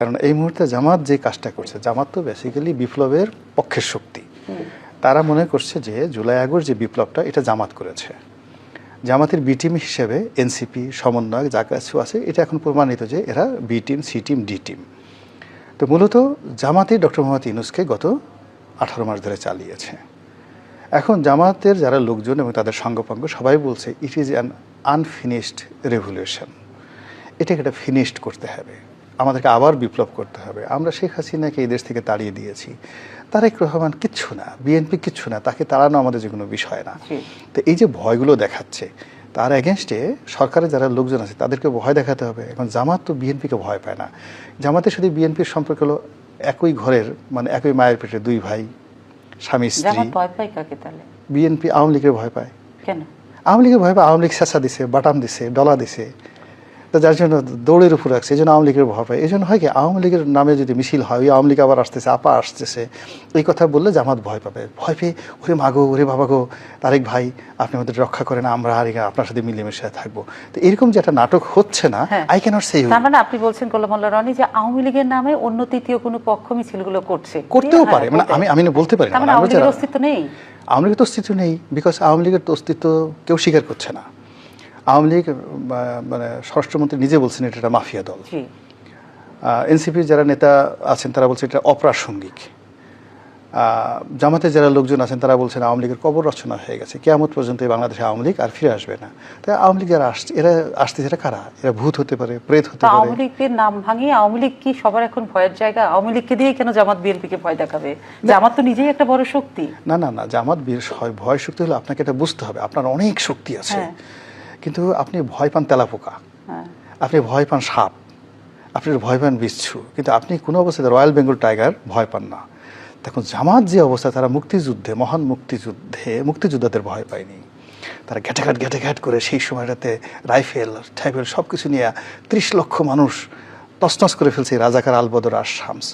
কারণ এই মুহূর্তে জামাত যে কাজটা করছে, জামাত তো বেসিক্যালি বিপ্লবের পক্ষের শক্তি। তারা মনে করছে যে জুলাই আগস্ট যে বিপ্লবটা এটা জামাত করেছে। জামাতের বি টিম হিসেবে এনসিপি সমন্বয়ক যা কিছু আছে এটা এখন প্রমাণিত যে এরা B team, C team, D team. তো মূলত জামাতই ডক্টর মোহাম্মদ ইউনূসকে গত 18 মাস ধরে চালিয়েছে। এখন জামাতের যারা লোকজন এবং তাদের সঙ্গপাঙ্গ সবাই বলছে it is an unfinished revolution. এটাকে একটা ফিনিশড করতে হবে, আমাদেরকে আবার বিপ্লব করতে হবে। আমরা শেখ হাসিনাকে এই দেশ থেকে তাড়িয়ে দিয়েছি, তারেক রহমান কিচ্ছু না, বিএনপি কিচ্ছু না, তাকে তাড়ানো আমাদের যে কোনো বিষয় না। তো এই যে ভয়গুলো দেখাচ্ছে তার এগেনস্টে সরকারের যারা লোকজন আছে তাদেরকে ভয় দেখাতে হবে। এখন জামাত তো বিএনপিকে ভয় পায় না। জামাতের সাথে বিএনপির সম্পর্ক হলো একই ঘরের, মানে একই মায়ের পেটে দুই ভাই, স্বামী স্ত্রী। ভয় পায় কাকে তাহলে? বিএনপি আওয়ামী লীগের ভয় পায়। কেন আওয়ামী লীগের ভয় পায়? আওয়ামী লীগ শেষা দিছে, বাটাম দিছে, ডলা দিছে, তো যার জন্য দৌড়ের উপর রাখছে, এই জন্য আওয়ামী লীগের ভয় পায়। এই জন্য হয় কি, আওয়ামী লীগের নামে যদি মিছিল হয়, ওই আওয়ামী লীগ আবার আসতেছে, আপা আসতেছে, এই কথা বললে জামাত ভয় পাবে। ভয় পেয়ে ওরে মাগো, ওরে বাবা গো, তারেক ভাই আপনি আমাদের রক্ষা করেন, আমরা আর আপনার সাথে মিলেমিশে থাকবো। তো এরকম যে একটা নাটক হচ্ছে না, আই ক্যানট সে। তার মানে আপনি বলছেন গোলাম মোল্লা রনি যে আওয়ামী লীগের নামে অন্য তৃতীয় কোনো পক্ষ মিছিলগুলো করছে, করতেও পারে। মানে আমি বলতে পারি না আওয়ামী লীগের অস্তিত্ব নেই। আওয়ামী লীগের তো অস্তিত্ব নেই, বিকজ আওয়ামী লীগের তো অস্তিত্ব কেউ স্বীকার করছে না। আওয়ামী লীগ মানে স্বরাষ্ট্রমন্ত্রী নিজে বলছেন এটা একটা মাফিয়া দল। এনসিপির যারা নেতা আছেন তারা বলছে এটা অপ্রাসঙ্গিক। জামাতের যারা লোকজন আছেন তারা বলছেন আওয়ামী লীগের কবর রচনা হয়ে গেছে, কিয়ামত পর্যন্ত এই বাংলাদেশে আওয়ামী লীগ আর ফিরে আসবে না। তাই আওয়ামী লীগ যারা আসছে, এরা আসতেছে এটা কারা? এরা ভূত হতে পারে, প্রেত হতে পারে। আওয়ামী লীগের নাম ভাঙিয়ে আওয়ামী লীগ কি সবার এখন ভয়ের জায়গা? আওয়ামী লীগকে দিয়ে কেন জামাত বিএনপিকে ভয় দেখাবে? জামাত তো নিজেই একটা বড় শক্তি। না না না, জামাত ভয় শক্তি হলে আপনাকে এটা বুঝতে হবে আপনার অনেক শক্তি আছে, কিন্তু আপনি ভয় পান তেলাপোকা, আপনি ভয় পান সাপ, আপনি ভয় পান বিচ্ছু, কিন্তু আপনি কোনো অবস্থাতে রয়্যাল বেঙ্গল টাইগার ভয় পান না। দেখুন জামাত যে অবস্থা, তারা মুক্তিযুদ্ধে, মহান মুক্তিযোদ্ধাদের ভয় পায়নি। তারা ঘেটে করে সেই সময়টাতে রাইফেল টাইফেল সব কিছু নিয়ে 30 লক্ষ মানুষ তছনছ করে ফেলছে, রাজাকার আলবদর আর শামস।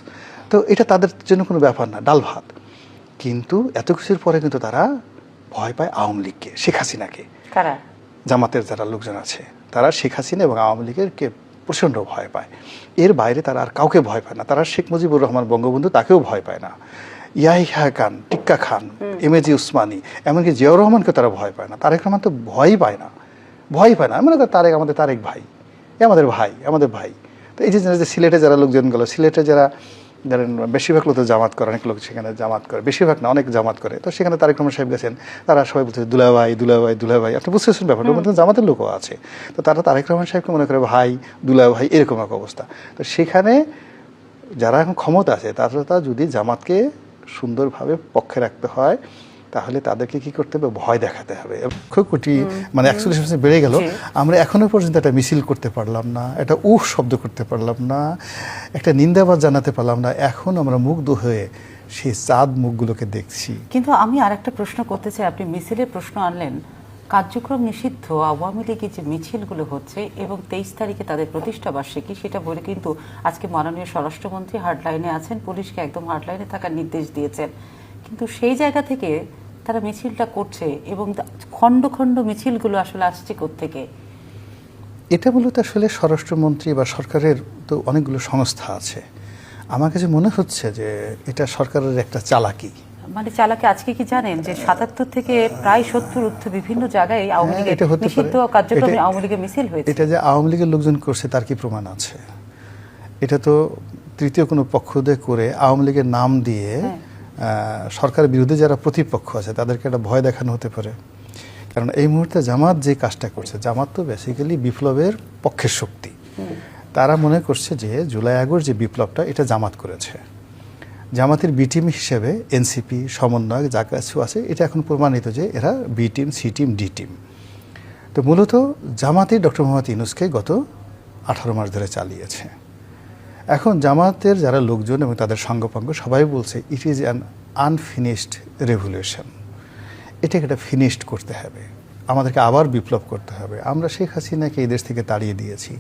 তো এটা তাদের জন্য কোনো ব্যাপার না, ডাল ভাত। কিন্তু এত কিছুর পরে কিন্তু তারা ভয় পায় আওয়ামী লীগকে, শেখ হাসিনাকে। কারা? জামাতের যারা লোকজন আছে তারা শেখ হাসিনা এবং আওয়ামী লীগের কে প্রচণ্ড ভয় পায়। এর বাইরে তারা আর কাউকে ভয় পায় না। তারা শেখ মুজিবুর রহমান বঙ্গবন্ধু তাকেও ভয় পায় না, ইয়াহিয়া খান, টিক্কা খান, এমএজি উসমানী, এমনকি জিয়াউর রহমানকে তারা ভয় পায় না। তারেক রহমান তো ভয়ই পায় না। মনে করেন তারেক ভাই, আমাদের ভাই। তো এই যে সিলেটে যারা লোকজন গেল, সিলেটে যারা ধরেন বেশিরভাগ লোক তো জামাত করে, অনেক লোক সেখানে জামাত করে, বেশিরভাগ না অনেক জামাত করে। তো সেখানে তারেক রহমান সাহেব গেছেন, তারা সবাই বলছে দুলাভাই। আপনি বুঝতেছেন ব্যাপারটা, মধ্যে জামাতের লোকও আছে। তো তারা তারেক রহমান সাহেবকে মনে করে ভাই, দুলাভাই, এরকম এক অবস্থা। তো সেখানে যারা এখন ক্ষমতা আছে তারা যদি জামাতকে সুন্দরভাবে পক্ষে রাখতে হয় তাহলে তাদেরকে কি করতে হবে? ভয় দেখাতে হবে। কোটি মানে 41% বেড়ে গেল, আমরা এখনো পর্যন্ত একটা মিছিল করতে পারলাম না, একটা শব্দ করতে পারলাম না, একটা নিন্দাবাদ জানাতে পারলাম না। এখন আমরা মুগ্ধ হয়ে সেই চাঁদ মুখগুলোকে দেখছি। কিন্তু আমি আরেকটা প্রশ্ন করতে চাই, আপনি মিছিলের প্রশ্ন আনলেন। কার্যক্রম নিষিদ্ধ আওয়ামী লীগের যে মিছিলগুলো হচ্ছে এবং 23 তারিখে তাদের প্রতিষ্ঠা বার্ষিকী, সেটা বলে কিন্তু আজকে মাননীয় স্বরাষ্ট্রমন্ত্রী হার্ডলাইনে আছেন, পুলিশকে একদম হার্ডলাইনে থাকার নির্দেশ দিয়েছেন। কিন্তু সেই জায়গা থেকে তারা মিছিলটা করছে এবং খণ্ড খণ্ড মিছিলগুলো আসলে আসছে কোত্থেকে? এটা মূলত আসলে স্বরাষ্ট্রমন্ত্রী বা সরকারের তো অনেকগুলো সংস্থা আছে। আমার কাছে মনে হচ্ছে যে এটা সরকারের একটা চালাকি। মানে চালাকি আজকে কি জানেন যে 77 থেকে প্রায় 70 ঊর্ধ্ব বিভিন্ন জায়গায় আওয়ামী লীগের নিষিদ্ধ কার্যক্রমে আওয়ামী লীগের মিছিল হয়েছে। এটা যে আওয়ামী লীগের লোকজন করছে তার কি প্রমাণ আছে? এটা তো তৃতীয় কোনো পক্ষ দিয়ে করে আওয়ামী লীগের নাম দিয়ে সরকারের বিরুদ্ধে যারা প্রতিপক্ষ আছে তাদেরকে একটা ভয় দেখানো হতে পারে। কারণ এই মুহূর্তে জামাত যে কাজটা করছে, জামাত তো বেসিক্যালি বিপ্লবের পক্ষের শক্তি। তারা মনে করছে যে জুলাই আগস্ট যে বিপ্লবটা এটা জামাত করেছে। জামাতের বি টিম হিসেবে এনসিপি সমন্বয়ক যা কিছু আছে এটা এখন প্রমাণিত যে এরা B team, C team, D team. তো মূলত জামাতই ডক্টর মোহাম্মদ ইউনূসকে গত 18 মাস ধরে চালিয়েছে। এখন জামাতের যারা লোকজন এবং তাদের সঙ্গপাঙ্গ সবাই বলছে it is an unfinished revolution. এটাকে একটা ফিনিশড করতে হবে, আমাদেরকে আবার বিপ্লব করতে হবে। আমরা শেখ হাসিনাকে এই দেশ থেকে তাড়িয়ে দিয়েছি,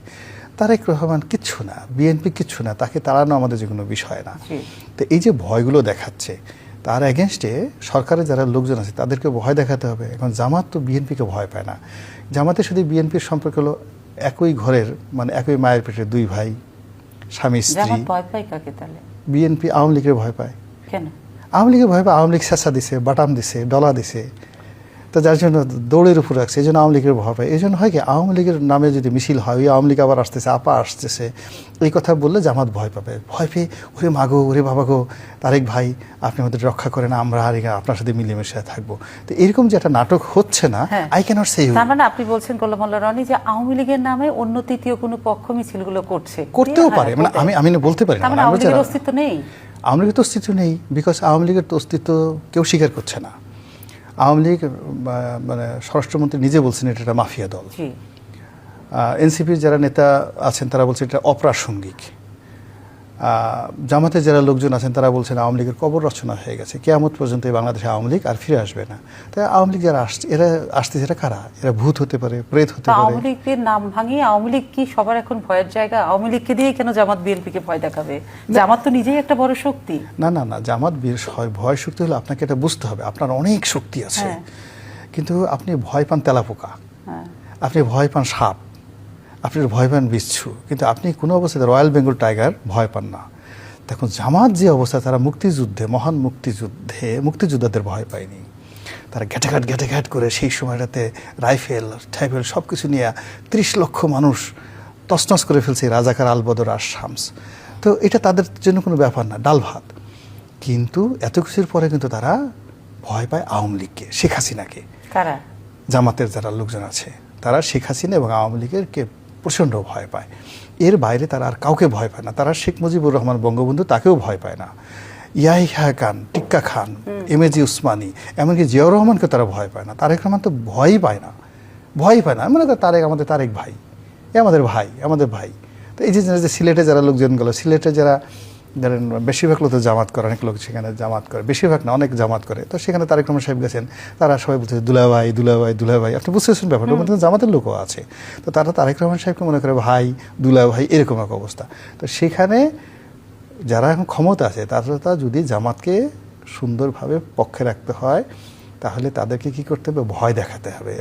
তারেক রহমান কিচ্ছু না, বিএনপি কিচ্ছু না, তাকে তাড়ানো আমাদের যে কোনো বিষয় না। তো এই যে ভয়গুলো দেখাচ্ছে তার এগেনস্টে সরকারের যারা লোকজন আছে তাদেরকে ভয় দেখাতে হবে। এখন জামাত তো বিএনপিকে ভয় পায় না। জামাতের সাথে বিএনপির সম্পর্ক হলো একই ঘরের, মানে একই মায়ের পেটে দুই ভাই, স্বামী স্ত্রী। জামাত ভয় পায় কাকে তাহলে? বিএনপি আওয়ামী লীগের ভয় পায়। কেন? আওয়ামী লীগের ভয় পায়, আওয়ামী লীগ ছেঁচা দিছে, বাটাম দিছে, ডলা দিছে, তো যার জন্য দৌড়ের উপর রাখছে, এই জন্য আওয়ামী লীগের ভয় পায়। এই জন্য হয় কি, আওয়ামী লীগের নামে যদি মিছিল হয়, ওই আওয়ামী লীগ আবার আসতেছে, আপা আসতেছে, এই কথা বললে জামাত ভয় পাবে। ভয় পেয়ে ওরে মাগো, ওরে বাবা গো, তারেক ভাই আপনি আমাদের রক্ষা করেন, আমরা আর আপনার সাথে মিলেমিশে থাকবো। তো এরকম যে একটা নাটক হচ্ছে না, আই ক্যানট সে। তার মানে আপনি বলছেন গোলাম মোল্লা রনি যে আওয়ামী লীগের নামে অন্য তৃতীয় কোনো পক্ষ মিছিলগুলো করছে, করতেও পারে, মানে আমি বলতে পারি না। তার মানে আওয়ামী লীগের অস্তিত্ব নেই। আওয়ামী লীগের তো অস্তিত্ব নেই, বিকজ আওয়ামী লীগের তো অস্তিত্ব কেউ স্বীকার করছে না। আওয়ামী লীগ মানে স্বরাষ্ট্রমন্ত্রী নিজে বলছেন এটা একটা মাফিয়া দল। এনসিপির যারা নেতা আছেন তারা বলছেন এটা অপ্রাসঙ্গিক। জামাতের যারা লোকজন আছেন তারা বলছেন আওয়ামী লীগের কবর রচনা হয়ে গেছে, কিয়ামত পর্যন্ত এই বাংলাদেশে আওয়ামী লীগ আর ফিরে আসবে না। তাই আওয়ামী লীগ যারা আসছে এরা কারা? এরা ভূত হতে পারে, প্রেত হতে পারে। আওয়ামী লীগের নাম ভাঙিয়ে আওয়ামী লীগ কি সবার এখন ভয়ের জায়গা? আওয়ামী লীগকে দিয়ে কেন জামাত বিএনপিকে ভয় দেখাবে? জামাত তো নিজেই একটা বড় শক্তি। না না না, জামাত ভয় শক্তি হলে আপনাকে এটা বুঝতে হবে, আপনার অনেক শক্তি আছে, কিন্তু আপনি ভয় পান তেলাপোকা, আপনি ভয় পান সাপ, আপনি ভয় পান বিচ্ছু, কিন্তু আপনি কোনো অবস্থায় রয়্যাল বেঙ্গল টাইগার ভয় পান না। দেখুন জামাত যে অবস্থা, তারা মুক্তিযুদ্ধে, মহান মুক্তিযুদ্ধে মুক্তিযোদ্ধাদের ভয় পায়নি। তারা ঘেটে করে সেই সময়টাতে রাইফেল টাইফেল সব কিছু নিয়ে 30 লক্ষ মানুষ তছনছ করে ফেলছে, রাজাকার আলবদর আর শামস। তো এটা তাদের জন্য কোনো ব্যাপার না, ডাল ভাত। কিন্তু এত কিছুর পরে কিন্তু তারা ভয় পায় আওয়ামী লীগকে, শেখ হাসিনাকে। কারা? জামাতের যারা লোকজন আছে তারা শেখ হাসিনা এবং আওয়ামী লীগেরকে প্রচণ্ড ভয় পায়। এর বাইরে তারা আর কাউকে ভয় পায় না। তারা শেখ মুজিবুর রহমান বঙ্গবন্ধু তাকেও ভয় পায় না, ইয়াহিয়া খান, টিক্কা খান, এমএজি উসমানী, এমনকি জিয়াউর রহমানকে তারা ভয় পায় না। তারেক রহমান তো ভয়ই পায় না, মনে করে আমাদের তারেক ভাই, এ আমাদের ভাই। তো এই যে সিলেটে যারা লোকজন গেল, সিলেটে যারা ধরেন বেশিরভাগ লোক তো জামাত করে, অনেক লোক সেখানে জামাত করে, বেশিরভাগ না অনেক জামাত করে। তো সেখানে তারেক রহমান সাহেব গেছেন, তারা সবাই বলছে দুলাভাই। আপনি বুঝতেছেন ব্যাপারটা, মধ্যে জামাতের লোকও আছে। তো তারা তারেক রহমান সাহেবকে মনে করে ভাই, দুলাভাই, এরকম এক অবস্থা। তো সেখানে যারা এখন ক্ষমতা আছে তারা যদি জামাতকে সুন্দরভাবে পক্ষে রাখতে হয়, তাহলে তাদেরকে কি করতে হবে? ভয় দেখাতে হবে।